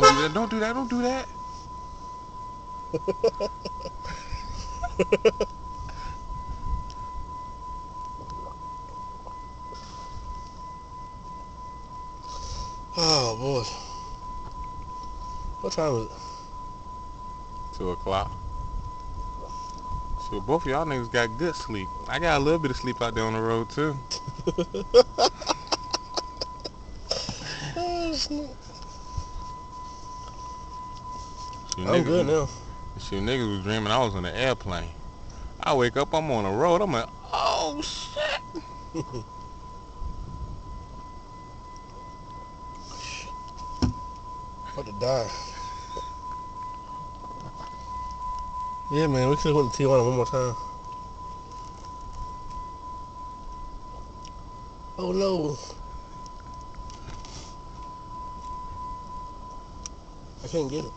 do that. Don't do that. Don't do that. Oh boy. What time is it? 2 o'clock. So both of y'all niggas got good sleep. I got a little bit of sleep out there on the road too. I'm good now. Shoot, niggas was dreaming I was on an airplane. I wake up, I'm on the road. I'm like, oh shit. About to die. Yeah, man, we could have went to Tijuana one more time. Oh no. I can't get it.